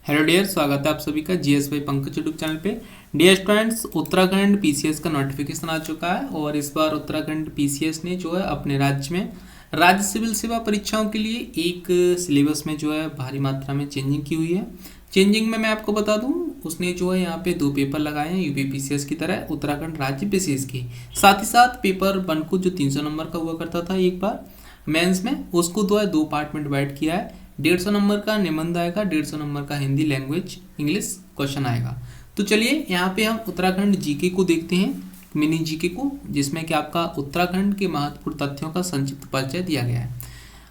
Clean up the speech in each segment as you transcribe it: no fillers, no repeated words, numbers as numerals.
Hello dear, स्वागत है आप सभी का जीएस भाई पंकज यूट्यूब चैनल पे। डियर स्टूडेंट्स, उत्तराखंड पीसीएस का नोटिफिकेशन आ चुका है और इस बार उत्तराखंड पीसीएस ने जो है अपने राज्य में राज्य सिविल सेवा परीक्षाओं के लिए एक सिलेबस में जो है भारी मात्रा में चेंजिंग की हुई है। चेंजिंग में मैं आपको बता दूं, उसने जो है यहाँ पे 2 पेपर लगाए हैं यूपी पीसीएस की तरह उत्तराखंड राज्य पीसीएस की। साथ ही साथ पेपर 1 को जो 300 नंबर का हुआ करता था एक बार मेंस में, उसको 2 पार्ट में डिवाइड किया है। 150 नंबर का निबंध आएगा, 150 नंबर का हिंदी लैंग्वेज इंग्लिश क्वेश्चन आएगा। तो चलिए यहाँ पे हम उत्तराखंड जीके को देखते हैं, मिनी जीके को, जिसमें कि आपका उत्तराखंड के महत्वपूर्ण तथ्यों का संक्षिप्त परिचय दिया गया है।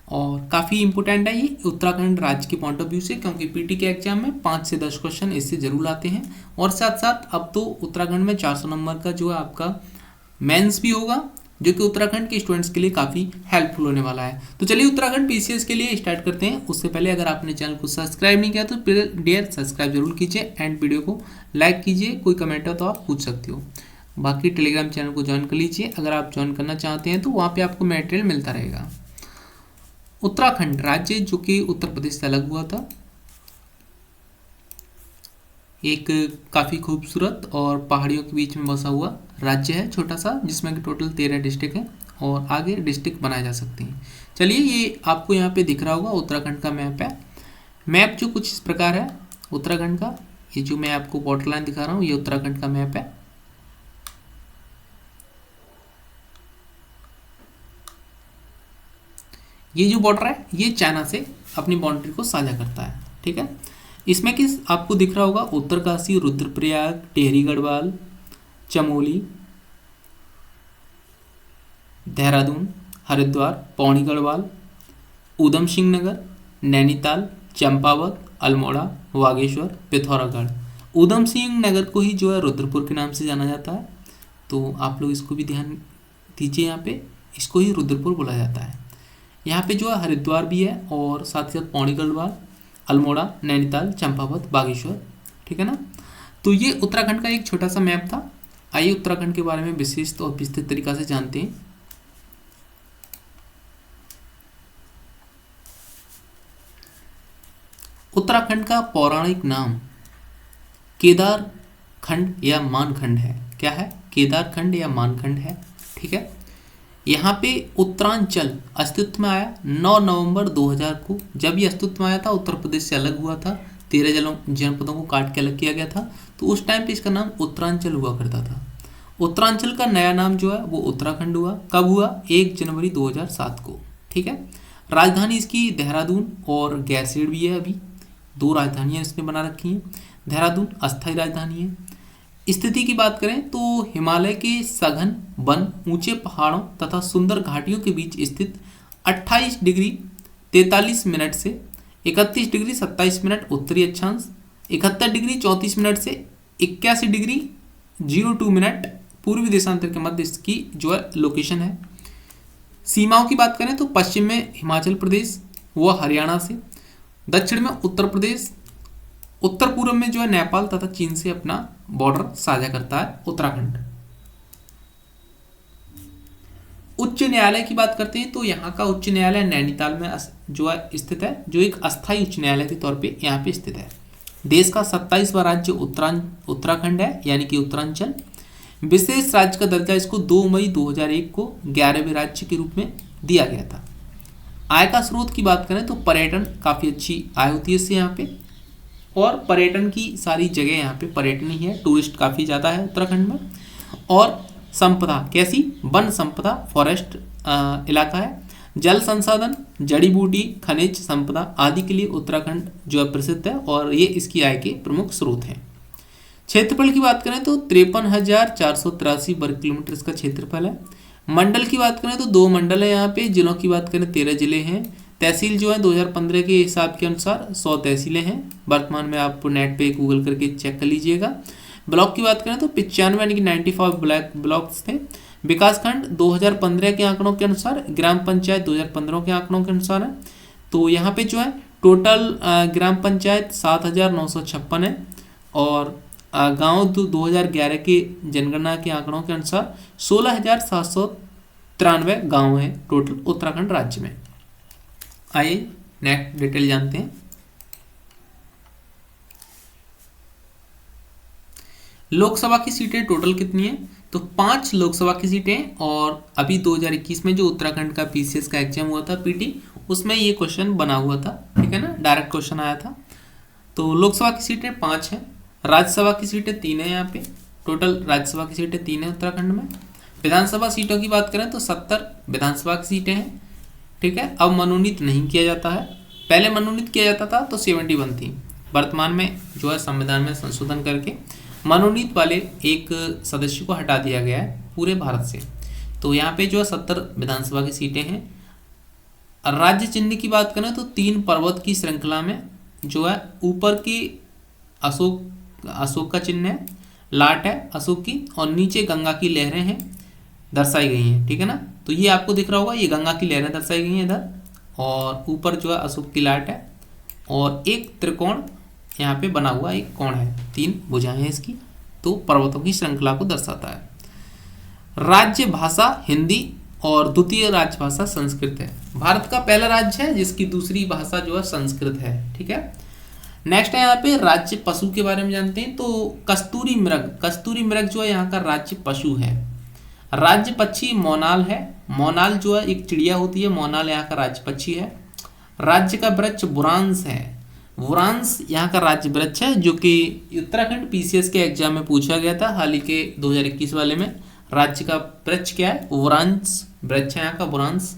और काफ़ी इंपॉर्टेंट है ये उत्तराखंड राज्य के पॉइंट ऑफ व्यू से, क्योंकि पीटी के एग्जाम में 5 से 10 क्वेश्चन इससे जरूर आते हैं। और साथ साथ अब तो उत्तराखंड में 400 नंबर का जो है आपका मेंस भी होगा, जो कि उत्तराखंड के स्टूडेंट्स के लिए काफ़ी हेल्पफुल होने वाला है। तो चलिए उत्तराखंड पीसीएस के लिए स्टार्ट करते हैं। उससे पहले अगर आपने चैनल को सब्सक्राइब नहीं किया तो डियर सब्सक्राइब जरूर कीजिए एंड वीडियो को लाइक कीजिए। कोई कमेंट हो तो आप पूछ सकते हो। बाकी टेलीग्राम चैनल को ज्वाइन कर लीजिए अगर आप ज्वाइन करना चाहते हैं, तो वहाँ पर आपको मटेरियल मिलता रहेगा। उत्तराखंड राज्य जो कि उत्तर प्रदेश से अलग हुआ था, एक काफ़ी खूबसूरत और पहाड़ियों के बीच में बसा हुआ राज्य है, छोटा सा, जिसमें कि टोटल 13 डिस्ट्रिक्ट हैं और आगे डिस्ट्रिक्ट बनाए जा सकते हैं। चलिए, ये आपको यहाँ पे दिख रहा होगा उत्तराखंड का मैप है। मैप जो कुछ इस प्रकार है उत्तराखंड का। ये जो मैं आपको बॉर्डर लाइन दिखा रहा हूँ, ये उत्तराखंड का मैप है। ये जो बॉर्डर है ये चाइना से अपनी बाउंड्री को साझा करता है, ठीक है। इसमें किस आपको दिख रहा होगा उत्तरकाशी, रुद्रप्रयाग, टिहरी गढ़वाल, चमोली, देहरादून, हरिद्वार, पौड़ी गढ़वाल, ऊधम सिंह नगर, नैनीताल, चंपावत, अल्मोड़ा, बागेश्वर, पिथौरागढ़। ऊधम सिंह नगर को ही जो है रुद्रपुर के नाम से जाना जाता है, तो आप लोग इसको भी ध्यान दीजिए। यहाँ पे इसको ही रुद्रपुर बोला जाता है। यहाँ पे जो है हरिद्वार भी है और साथ ही साथ पौड़ी गढ़वाल, अल्मोड़ा, नैनीताल, चंपावत, बागेश्वर, ठीक है ना। तो ये उत्तराखंड का एक छोटा सा मैप था। आइए उत्तराखंड के बारे में विशिष्ट और विस्तृत तरीका से जानते हैं। उत्तराखंड का पौराणिक नाम केदारखंड या मानखंड है। क्या है? केदारखंड या मानखंड है, ठीक है। यहाँ पे उत्तरांचल अस्तित्व में आया 9 नवंबर 2000 को। जब ये अस्तित्व में आया था, उत्तर प्रदेश से अलग हुआ था, 13 जनपदों को काट के अलग किया गया था, तो उस टाइम पे इसका नाम उत्तरांचल हुआ करता था। उत्तरांचल का नया नाम जो है वो उत्तराखंड हुआ। कब हुआ? 1 जनवरी 2007 को, ठीक है। राजधानी इसकी देहरादून और गैरसैंण भी है। अभी 2 राजधानियाँ इसने बना रखी हैं। देहरादून अस्थायी राजधानी है। स्थिति की बात करें तो हिमालय के सघन वन, ऊंचे पहाड़ों तथा सुंदर घाटियों के बीच स्थित 28 डिग्री 43 मिनट से 31 डिग्री 27 मिनट उत्तरी अक्षांश, 71 डिग्री 34 मिनट से 81 डिग्री 02 मिनट पूर्वी देशांतर के मध्य इसकी जो है लोकेशन है। सीमाओं की बात करें तो पश्चिम में हिमाचल प्रदेश व हरियाणा से, दक्षिण में उत्तर प्रदेश, उत्तर पूर्व में जो है नेपाल तथा चीन से अपना बॉर्डर साझा करता है उत्तराखंड। उच्च न्यायालय की बात करते हैं तो यहाँ का उच्च न्यायालय नैनीताल में जो है स्थित है, जो एक अस्थायी उच्च न्यायालय के तौर पे यहाँ पे स्थित है। देश का 27वां राज्य उत्तराखंड है, यानी कि उत्तरांचल। विशेष राज्य का दर्जा इसको 2 मई 2001 को 11वें राज्य के रूप में दिया गया था। आय का स्रोत की बात करें तो पर्यटन, काफ़ी अच्छी आय होती है इससे यहाँ पे, और पर्यटन की सारी जगह यहाँ पे पर्यटन ही है। टूरिस्ट काफ़ी ज़्यादा है उत्तराखंड में। और संपदा कैसी? वन संपदा, फॉरेस्ट इलाका है। जल संसाधन, जड़ी बूटी, खनिज संपदा आदि के लिए उत्तराखंड जो है प्रसिद्ध है और ये इसकी आय के प्रमुख स्रोत हैं। क्षेत्रफल की बात करें तो 53,483 वर्ग किलोमीटर इसका क्षेत्रफल है। मंडल की बात करें तो 2 मंडल है यहाँ पे। जिलों की बात करें 13 जिले हैं। तहसील जो है 2015 के हिसाब के अनुसार 100 तहसीलें हैं। वर्तमान में आप नेट पे गूगल करके चेक कर लीजिएगा। ब्लॉक की बात करें तो 95 यानी कि 95 ब्लॉक्स थे। विकासखंड 2015 के आंकड़ों के अनुसार, ग्राम पंचायत 2015 के आंकड़ों के अनुसार है। तो यहाँ पे जो है टोटल ग्राम पंचायत 7,956 है और गाँव 2011 के जनगणना के आंकड़ों के अनुसार 16,793 गाँव हैं टोटल उत्तराखंड राज्य में। आइए नेक्स्ट डिटेल जानते हैं। लोकसभा की सीटें टोटल कितनी है, तो 5 लोकसभा की सीटें। और अभी 2021 में जो उत्तराखंड का पीसीएस का एग्जाम हुआ था पीटी, उसमें ये क्वेश्चन बना हुआ था, ठीक है ना, डायरेक्ट क्वेश्चन आया था। तो लोकसभा की सीटें 5 हैं, राज्यसभा की सीटें 3 हैं, यहाँ पे टोटल राज्यसभा की सीटें 3 हैं उत्तराखंड में। विधानसभा सीटों की बात करें तो 70 विधानसभा की सीटें हैं, ठीक है। अब मनोनीत नहीं किया जाता है, पहले मनोनीत किया जाता था तो 71 थी, वर्तमान में जो है संविधान में संशोधन करके मनोनीत वाले एक सदस्य को हटा दिया गया है पूरे भारत से। तो यहाँ पे जो है 70 विधानसभा की सीटें हैं। राज्य चिन्ह की बात करें तो 3 पर्वत की श्रृंखला में जो है ऊपर की अशोक का चिन्ह है, लाट है अशोक की, और नीचे गंगा की लहरें हैं दर्शाई गई हैं, ठीक है ना। तो ये आपको दिख रहा होगा, ये गंगा की लहरें दर्शाई गई हैं इधर, और ऊपर जो है अशोक की लाट है, और एक त्रिकोण यहाँ पे बना हुआ एक कोण है, 3 भुजाएं हैं इसकी, तो पर्वतों की श्रृंखला को दर्शाता है। राज्य भाषा हिंदी और द्वितीय राज्य भाषा संस्कृत है। भारत का पहला राज्य है जिसकी दूसरी भाषा जो है संस्कृत है, ठीक है। नेक्स्ट है यहाँ पे राज्य पशु के बारे में जानते हैं। तो कस्तूरी मृग जो है यहाँ का राज्य पशु है। राज्य पक्षी मोनाल है, मोनाल जो है एक चिड़िया होती है, मोनाल यहाँ का राज्य पक्षी है। राज्य का वृक्ष बुरांस है, बुरांस यहाँ का राज्य वृक्ष है, जो कि उत्तराखंड पीसीएस के एग्जाम में पूछा गया था हाल ही के 2021 वाले में। राज्य का वृक्ष क्या है, बुरांस वृक्ष है यहाँ का, बुरांस।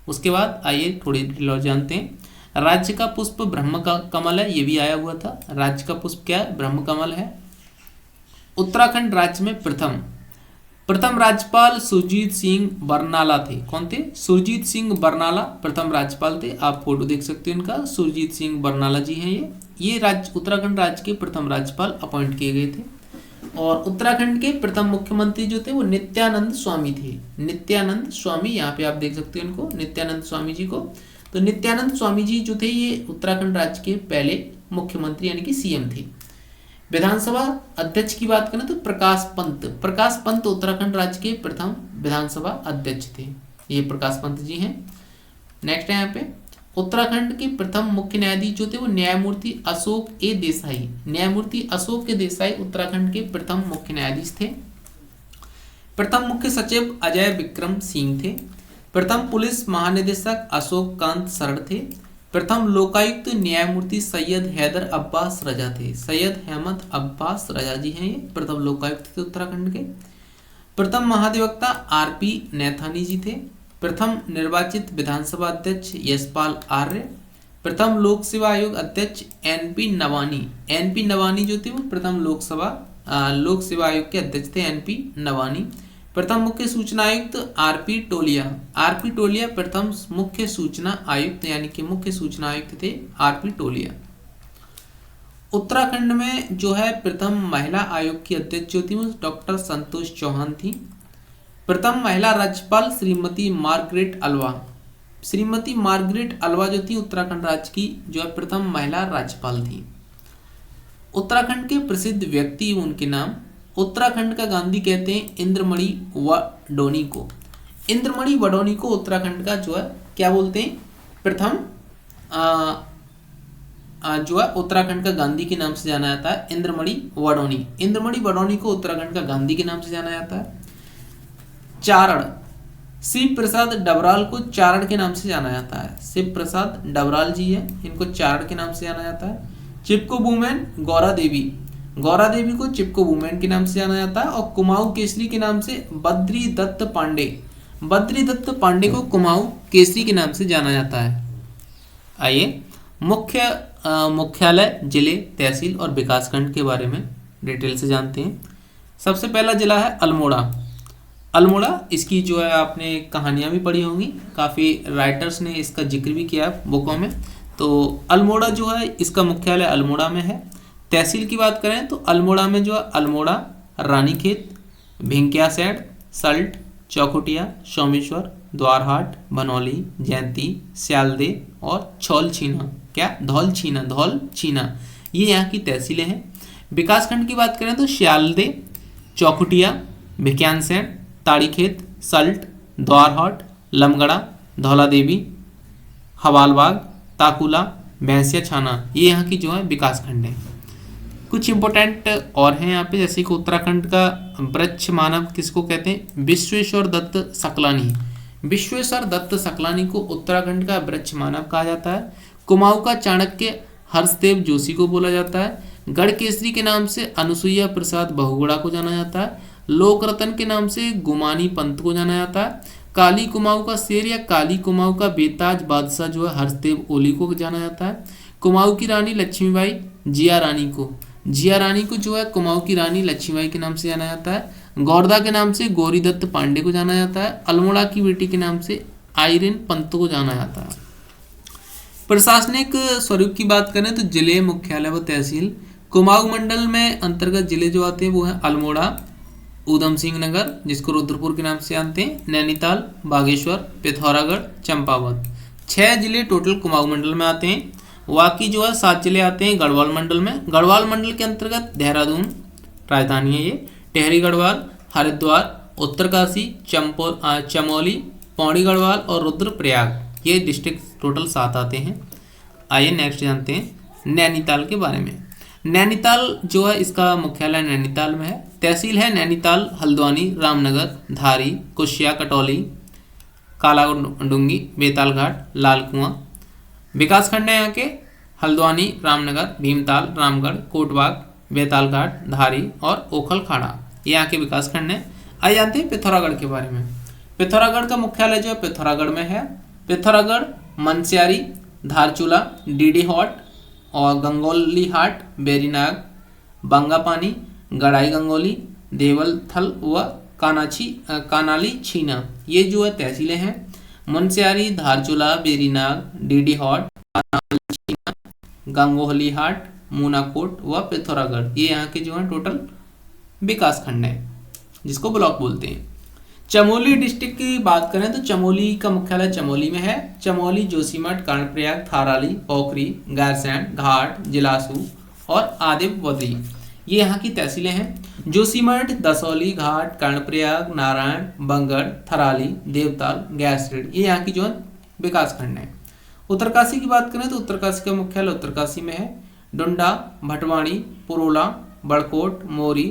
उसके बाद आइए थोड़ी डिटेल और जानते हैं। राज्य का पुष्प ब्रह्म कमल है, ये भी आया हुआ था, राज्य का पुष्प क्या है, ब्रह्म कमल है। उत्तराखंड राज्य में प्रथम राज्यपाल सुरजीत सिंह बरनाला थे। कौन थे, सुरजीत सिंह बरनाला प्रथम राज्यपाल थे, आप फोटो देख सकते हैं इनका, सुरजीत सिंह बरनाला जी हैं ये राज्य उत्तराखंड राज्य के प्रथम राज्यपाल अपॉइंट किए गए थे। और उत्तराखंड के प्रथम मुख्यमंत्री जो थे वो नित्यानंद स्वामी थे, नित्यानंद स्वामी, यहाँ पे आप देख सकते हैं इनको, नित्यानंद स्वामी जी को। तो नित्यानंद स्वामी जी जो थे ये उत्तराखंड राज्य के पहले मुख्यमंत्री यानी कि सीएम थे। विधानसभा अध्यक्ष की बात करें तो प्रकाश पंत उत्तराखंड राज्य के प्रथम विधानसभा अध्यक्ष थे, ये प्रकाश पंत जी हैं। नेक्स्ट है यहाँ पे उत्तराखंड के प्रथम मुख्य न्यायाधीश जो थे वो न्यायमूर्ति अशोक ए देसाई, न्यायमूर्ति अशोक ए देसाई उत्तराखंड के प्रथम मुख्य न्यायाधीश थे। प्रथम मुख्य सचिव अजय विक्रम सिंह थे। प्रथम पुलिस महानिदेशक अशोक कांत सरड़ थे। प्रथम लोकायुक्त न्यायमूर्ति सैयद हैदर अब्बास रजा थे, सैयद अहमद अब्बास रजा जी हैं ये, प्रथम लोकायुक्त थे उत्तराखंड के। प्रथम महाधिवक्ता आरपी नैथानी जी थे। प्रथम निर्वाचित विधानसभा अध्यक्ष यशपाल आर्य। प्रथम लोक सेवा आयोग अध्यक्ष एनपी नवानी जो थे वो प्रथम लोक सेवा आयोग के अध्यक्ष थे, एनपी नवानी। प्रथम मुख्य सूचना आयुक्त आरपी टोलिया प्रथम मुख्य सूचना आयुक्त यानी कि मुख्य सूचना आयुक्त थे आरपी टोलिया। उत्तराखंड में जो है प्रथम महिला आयोग की अध्यक्ष जो थी वो डॉक्टर संतोष चौहान थी। प्रथम महिला राज्यपाल श्रीमती मार्गरेट अल्वा जो थी उत्तराखंड राज्य की जो है प्रथम महिला राज्यपाल थी। उत्तराखंड के प्रसिद्ध व्यक्ति उनके नाम, उत्तराखंड का गांधी कहते हैं इंद्रमणि वडोनी को, इंद्रमणि वडोनी को उत्तराखंड का जो है क्या बोलते हैं, प्रथम जो है उत्तराखंड का गांधी के नाम से जाना जाता है, इंद्रमणि वडोनी को उत्तराखंड का गांधी के नाम से जाना जाता है। चारण, शिव प्रसाद डबराल को चारण के नाम से जाना जाता है, शिव प्रसाद डबराल जी है, इनको चारण के नाम से जाना जाता है। चिपको वुमेन गौरा देवी को चिपको वुमेन के नाम से जाना जाता है। और कुमाऊं केसरी के नाम से बद्री दत्त पांडे को कुमाऊं केसरी के नाम से जाना जाता है। आइए मुख्यालय, जिले, तहसील और विकासखंड के बारे में डिटेल से जानते हैं। सबसे पहला जिला है अल्मोड़ा, इसकी जो है आपने कहानियां भी पढ़ी होंगी, काफ़ी राइटर्स ने इसका जिक्र भी किया बुकों में। तो अल्मोड़ा जो है इसका मुख्यालय अल्मोड़ा में है। तहसील की बात करें तो अल्मोड़ा में जो है अल्मोड़ा, रानीखेत, भिंकियासैड, सल्ट, चौखुटिया, सोमेश्वर, द्वारहाट, बनौली, जयंती, स्यालदे और धौल छीना, ये यहाँ की तहसीलें हैं। विकासखंड की बात करें तो स्यालदे, चौखुटिया, भिकियासैड, ताड़ीखेत, सल्ट, द्वारहाट, लमगड़ा, धौलादेवी, हवालबाग, ताकुला, भैंसिया छाना, ये यहाँ की जो है विकासखंड है। कुछ इंपॉर्टेंट और हैं यहाँ पे, जैसे कि उत्तराखंड का वृक्ष मानव किसको कहते हैं? विश्वेश्वर दत्त सकलानी। विश्वेश्वर दत्त सकलानी को उत्तराखंड का वृक्ष मानव कहा जाता है। कुमाऊं का चाणक्य हर्षदेव जोशी को बोला जाता है। गढ़ केसरी के नाम से अनुसुईया प्रसाद बहुगुणा को जाना जाता है। लोक रतन के नाम से गुमानी पंत को जाना जाता है। काली कुमाऊं का शेर या काली कुमाऊं का बेताज बादशाह जो है हर्षदेव ओली को जाना जाता है। कुमाऊं की रानी लक्ष्मीबाई जिया रानी को जो है कुमाऊं की रानी लक्ष्मीबाई के नाम से जाना जाता है। गौरदा के नाम से गौरी दत्त पांडे को जाना जाता है। अल्मोड़ा की बेटी के नाम से आइरिन पंत को जाना जाता है। प्रशासनिक स्वरूप की बात करें तो जिले, मुख्यालय व तहसील। कुमाऊं मंडल में अंतर्गत जिले जो आते हैं वो हैं अल्मोड़ा, ऊधम सिंह नगर जिसको रुद्रपुर के नाम से जानते हैं, नैनीताल, बागेश्वर, पिथौरागढ़, चंपावत। 6 जिले टोटल कुमाऊं मंडल में आते हैं। बाकी जो है 7 जिले आते हैं गढ़वाल मंडल में। गढ़वाल मंडल के अंतर्गत देहरादून राजधानी है ये, टिहरी गढ़वाल, हरिद्वार, उत्तरकाशी, चमोली, पौड़ी गढ़वाल और रुद्रप्रयाग, ये डिस्ट्रिक्ट टोटल 7 आते हैं। आइए नेक्स्ट जानते हैं नैनीताल के बारे में। नैनीताल जो है इसका मुख्यालय नैनीताल में है। तहसील है नैनीताल, हल्द्वानी, रामनगर, धारी, कुशिया, कटौली, कालाडूंगी, बेतालघाट, लाल कुआं। विकासखंड है यहाँ के हल्द्वानी, रामनगर, भीमताल, रामगढ़, कोटबाग, बेतालघाट, धारी और ओखल खाड़ा, ये यहाँ के विकासखंड हैं। आइए जानते हैं पिथौरागढ़ के बारे में। पिथौरागढ़ का मुख्यालय जो है पिथौरागढ़ में है। पिथौरागढ़, मनस्यारी, धारचूला, डीडी हॉट और गंगोली हाट, बेरीनाग, बंगापानी, गड़ाई गंगोली, देवलथल व कानाली छीना, ये जो है तहसीलें हैं। मुनस्यारी, धारचूला, बेरीनाग, डीडी हॉट, कानाली छीना, गंगोली हाट, मूनाकोट व पिथौरागढ़, ये यहाँ के जो है टोटल विकास खंड है जिसको ब्लॉक बोलते हैं। चमोली डिस्ट्रिक्ट की बात करें तो चमोली का मुख्यालय चमोली में है। चमोली, जोशीमठ, कर्णप्रयाग, थाराली, पोखरी, गैरसैंण, घाट, जिलासू और आदिबद्री, ये यहाँ की तहसीलें हैं। जोशीमठ, दसौली, घाट, कर्णप्रयाग, नारायण, बंगड़, थराली, देवताल, गैरसैंण, ये यहाँ की जो है विकास खंड है। उत्तरकाशी की बात करें तो उत्तरकाशी का मुख्यालय उत्तरकाशी में है। डुंडा, भटवाणी, पुरोला, बड़कोट, मोरी,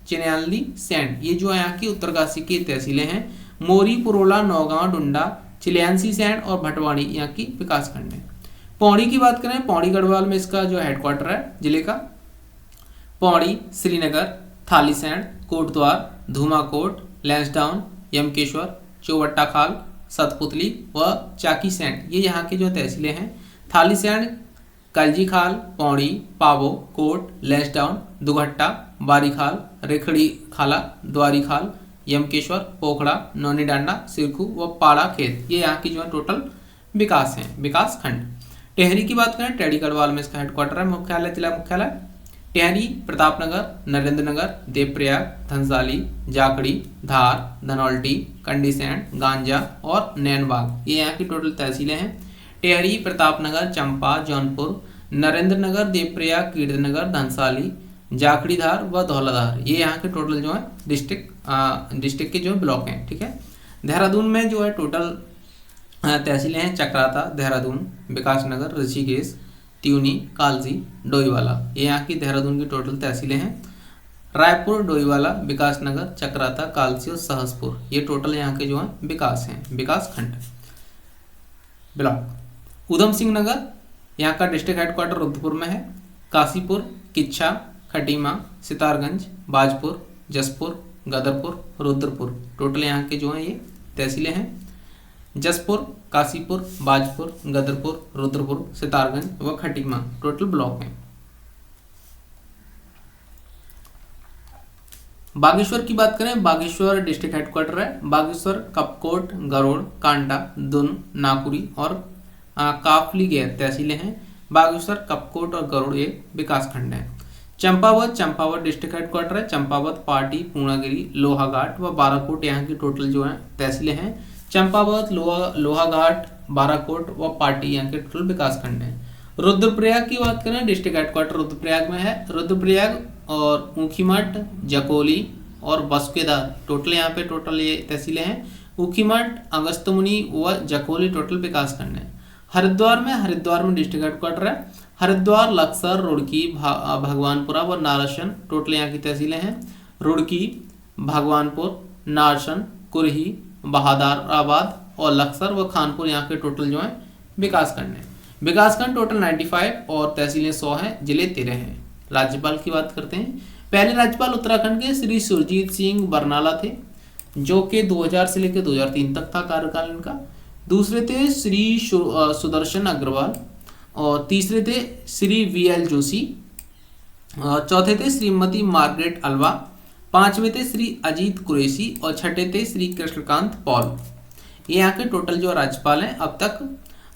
चिन्याली सैंड, ये जो है यहाँ की उत्तरकाशी की तहसीलें हैं। मोरी, पुरोला, नौगांव, डुंडा, चिलियांसी सैंड और भटवाणी यहाँ की विकास खंड है। पौड़ी की बात करें, पौड़ी गढ़वाल में इसका जो हेडक्वार्टर है जिले का। पौड़ी, श्रीनगर, थालीसैंड, कोटद्वार, धूमाकोट, लैंसडाउन, यमकेश्वर, चौबट्टा खाल, सतपुतली व चाकी सैंड, ये यहाँ की जो तहसीलें हैं। थालीसैंड, कलजी खाल, पौड़ी, पावो, कोट, लैंसडाउन, दुघट्टा, बारीखाल, रेखड़ी खाला, द्वारी खाल, यमकेश्वर, पोखड़ा, नौनी डांडा, सिरखू व पाड़ा खेत, ये यहाँ की जो है टोटल विकास हैं, विकास खंड। टेहरी की बात करें, टेहरी गढ़वाल में इसका हेडक्वार्टर है। मुख्यालय, जिला मुख्यालय टेहरी, प्रतापनगर, नरेंद्रनगर, देवप्रयाग, धनसाली, जाखड़ी, धार, धनौल्टी, कंडीसैंड, गांजा और नैनबाग, ये यहाँ की टोटल तहसीलें हैं। टेहरी, प्रतापनगर, चंपा, जौनपुर, नरेंद्रनगर, देवप्रयाग, कीर्तनगर, धनसाली, जाखड़ीधार व धौलाधार, ये यहाँ के टोटल जो है डिस्ट्रिक्ट के जो ब्लॉक हैं। ठीक है। देहरादून में जो है टोटल तहसीलें हैं। चक्राता, देहरादून, विकासनगर, ऋषिकेश, त्यूनी, कालजी, डोईवाला, ये यहाँ की देहरादून की टोटल तहसीलें हैं। रायपुर, डोईवाला, विकासनगर, चक्राता, कालसी और सहसपुर, ये टोटल यहाँ के जो है विकास हैं, विकास खंड ब्लॉक। ऊधम सिंह नगर, यहाँ का डिस्ट्रिक्ट हेडक्वार्टर रुद्रपुर में है। काशीपुर, किच्छा, खटीमा, सितारगंज, बाजपुर, जसपुर, गदरपुर, रुद्रपुर, टोटल यहाँ के जो हैं ये तहसीलें हैं। जसपुर, काशीपुर, बाजपुर, गदरपुर, रुद्रपुर, सितारगंज व खटीमा टोटल ब्लॉक हैं। बागेश्वर की बात करें, बागेश्वर डिस्ट्रिक्ट हेडक्वार्टर है। बागेश्वर, कपकोट, गरुड़, कांडा, दुन, नाकुरी और काफली गैर तहसीलें हैं। बागेश्वर, कपकोट और गरुड़ ये विकास खंड है। चंपावत डिस्ट्रिक्ट हेडक्वार्टर है। चंपावत, पाटी, पूर्णागिरी, लोहाघाट व बाराकोट यहाँ की टोटल जो है तहसीलें हैं। चंपावत, लोहाघाट, बाराकोट व पाटी यहाँ के टोटल विकास खंड है। रुद्रप्रयाग की बात करें, डिस्ट्रिक्ट हेडक्वार्टर रुद्रप्रयाग में है। रुद्रप्रयाग और ऊखीमठ, जकोली और बसुकेदार, टोटल यहाँ पे टोटल ये तहसीलें हैं। ऊखीमठ, अगस्त्यमुनि व जकोली टोटल विकास खंड है। हरिद्वार में डिस्ट्रिक्ट हेडक्वार्टर है। हरिद्वार, लक्सर, रुड़की, भगवानपुरा व नारसन टोटल यहाँ की तहसीलें हैं। रुड़की, भगवानपुर, नारसन, कुरही, बहादुराबाद और लक्सर व खानपुर यहाँ के टोटल जो है विकासखंड है। विकासखंड टोटल 95 और तहसीलें 100 हैं, जिले 13 हैं। राज्यपाल की बात करते हैं। पहले राज्यपाल उत्तराखंड के श्री सुरजीत सिंह बरनाला थे, जो कि 2000 से लेकर 2003 तक था कार्यकाल इनका। दूसरे थे श्री सुदर्शन अग्रवाल और तीसरे थे श्री VL जोशी, चौथे थे श्रीमती मार्गरेट अल्वा, पांचवें थे श्री अजीत कुरैशी और छठे थे श्री कृष्णकांत पॉल। ये यहाँ के टोटल जो राज्यपाल हैं अब तक।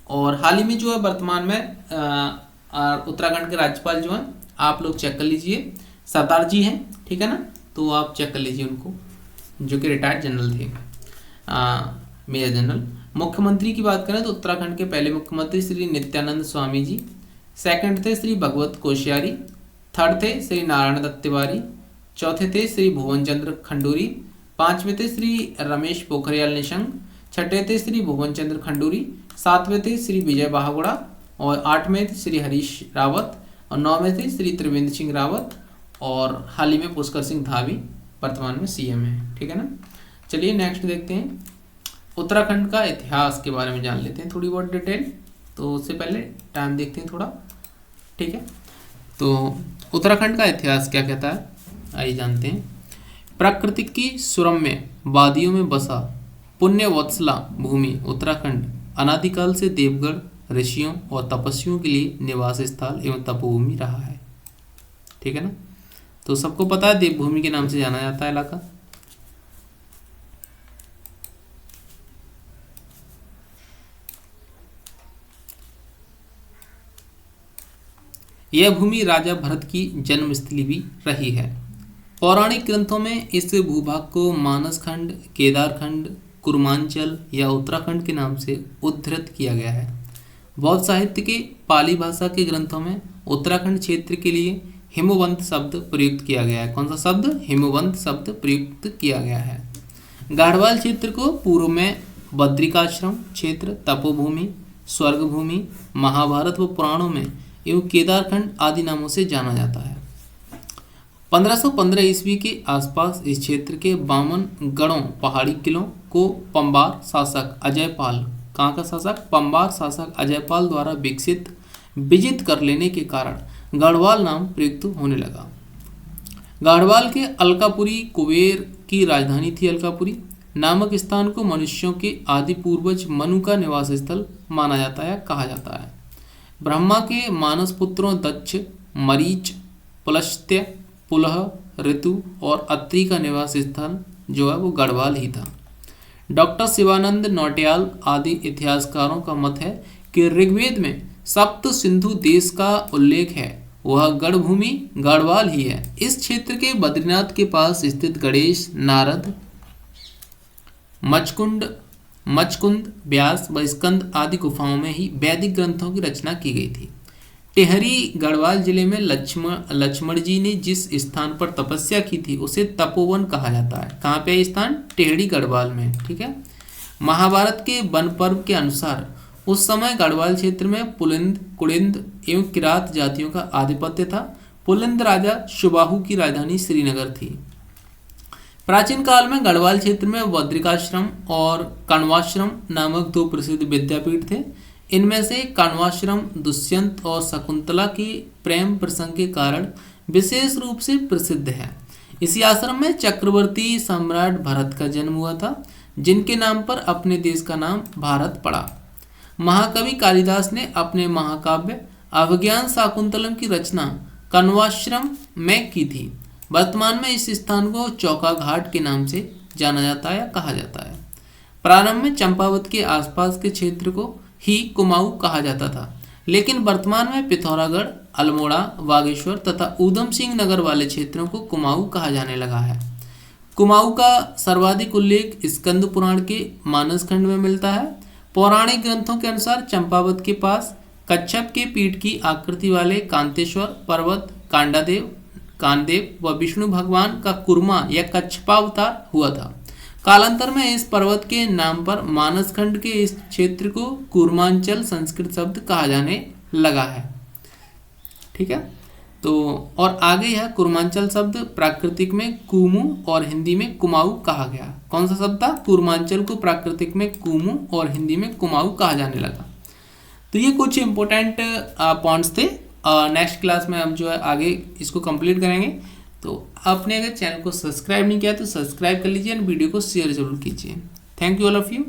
और हाल ही में जो है वर्तमान में उत्तराखंड के राज्यपाल जो हैं आप लोग चेक कर लीजिए, सरदार जी हैं, ठीक है ना, तो आप चेक कर लीजिए उनको, जो कि रिटायर्ड जनरल थे, मेजर जनरल। मुख्यमंत्री की बात करें तो उत्तराखंड के पहले मुख्यमंत्री श्री नित्यानंद स्वामी जी, सेकंड थे श्री भगवत कोश्यारी, थर्ड थे श्री नारायण दत्त तिवारी, चौथे थे श्री भुवन चंद्र खंडूरी, पांचवें थे श्री रमेश पोखरियाल निशंक, छठे थे श्री भुवन चंद्र खंडूरी, सातवें थे श्री विजय बाहुगुड़ा और आठवें थे श्री हरीश रावत और नौवें थे श्री त्रिवेंद्र सिंह रावत और हाल ही में पुष्कर सिंह धामी वर्तमान में CM है, ठीक है ना। चलिए नेक्स्ट देखते हैं, उत्तराखंड का इतिहास के बारे में जान लेते हैं थोड़ी बहुत डिटेल। तो उससे पहले टाइम देखते हैं थोड़ा, ठीक है। तो उत्तराखंड का इतिहास क्या कहता है आइए जानते हैं। प्रकृति की सुरम्य वादियों में बसा पुण्य वत्सला भूमि उत्तराखंड अनादिकाल से देवगढ़ ऋषियों और तपस्वियों के लिए निवास स्थल एवं तपोभूमि रहा है, ठीक है ना। तो सबको पता है देवभूमि के नाम से जाना जाता है इलाका। यह भूमि राजा भरत की जन्मस्थली भी रही है। पौराणिक ग्रंथों में इस भूभाग को मानसखंड, केदारखंड, कुर्मांचल या उत्तराखंड के नाम से उद्धृत किया गया है। बौद्ध साहित्य के पाली भाषा के ग्रंथों में उत्तराखंड क्षेत्र के लिए हिमवंत शब्द प्रयुक्त किया गया है। कौन सा शब्द? हिमवंत शब्द प्रयुक्त किया गया है। गाढ़वाल क्षेत्र को पूर्व में बद्रिकाश्रम क्षेत्र, तपोभूमि, स्वर्गभूमि, महाभारत व पुराणों में एवं केदारखंड आदि नामों से जाना जाता है। 1515 ईस्वी के आसपास इस क्षेत्र के 52 गढ़ों पहाड़ी किलों को पंबार शासक अजयपाल, कहाँ का शासक? पंबार शासक अजयपाल द्वारा विजित कर लेने के कारण गढ़वाल नाम प्रयुक्त होने लगा। गढ़वाल के अलकापुरी कुबेर की राजधानी थी। अलकापुरी नामक स्थान को मनुष्यों के आदि पूर्वज मनु का निवास स्थल माना जाता है, कहा जाता है। ब्रह्मा के मानस पुत्रों दक्ष, मरीच, पुलस्त्य, पुलह, ऋतु और अत्रि का निवास स्थान जो है वो गढ़वाल ही था। डॉक्टर शिवानंद नौटियाल आदि इतिहासकारों का मत है कि ऋग्वेद में सप्त सिंधु देश का उल्लेख है, वह गढ़भूमि गढ़वाल ही है। इस क्षेत्र के बद्रीनाथ के पास स्थित गणेश, नारद, मचकुंद, व्यास व स्कंद आदि गुफाओं में ही वैदिक ग्रंथों की रचना की गई थी। टेहरी गढ़वाल जिले में लक्ष्मण जी ने जिस स्थान पर तपस्या की थी उसे तपोवन कहा जाता है। कहाँ पे स्थान? टेहरी गढ़वाल में, ठीक है। महाभारत के वन पर्व के अनुसार उस समय गढ़वाल क्षेत्र में पुलिंद, कुड़िंद एवं किरात जातियों का आधिपत्य था। पुलिंद राजा सुबाहु की राजधानी श्रीनगर थी। प्राचीन काल में गढ़वाल क्षेत्र में बद्रिकाश्रम और कण्वाश्रम नामक दो प्रसिद्ध विद्यापीठ थे। इनमें से कण्वाश्रम दुष्यंत और शकुंतला के प्रेम प्रसंग के कारण विशेष रूप से प्रसिद्ध है। इसी आश्रम में चक्रवर्ती सम्राट भरत का जन्म हुआ था, जिनके नाम पर अपने देश का नाम भारत पड़ा। महाकवि कालिदास ने अपने महाकाव्य अभिज्ञान शाकुंतलम की रचना कण्वाश्रम में की थी। वर्तमान में इस स्थान को चौका घाट के नाम से जाना जाता है या कहा जाता है। प्रारंभ में चंपावत के आसपास के क्षेत्र को ही कुमाऊं कहा जाता था, लेकिन वर्तमान में पिथौरागढ़, अल्मोड़ा, बागेश्वर तथा ऊधम सिंह नगर वाले क्षेत्रों को कुमाऊं कहा जाने लगा है। कुमाऊं का सर्वाधिक उल्लेख स्कंद पुराण के मानसखंड में मिलता है। पौराणिक ग्रंथों के अनुसार चंपावत के पास कच्छप के पीठ की आकृति वाले कांतेश्वर पर्वत कांदेव व विष्णु भगवान का कुर्मा या कच्छपावतार हुआ था। कालांतर में इस पर्वत के नाम पर मानस खंड के इस क्षेत्र को कूर्मांचल संस्कृत शब्द कहा जाने लगा है। ठीक है, तो और आगे यह कूर्मांचल शब्द प्राकृतिक में कूमू और हिंदी में कुमाऊं कहा गया। कौन सा शब्द था? कूर्मांचल को प्राकृतिक में कूमू और हिंदी में कुमाऊं कहा जाने लगा। तो ये कुछ इंपॉर्टेंट पॉइंट्स थे। नेक्स्ट क्लास में हम जो है आगे इसको कंप्लीट करेंगे। तो आपने अगर चैनल को सब्सक्राइब नहीं किया तो सब्सक्राइब कर लीजिए और वीडियो को शेयर जरूर कीजिए। Thank you all of you.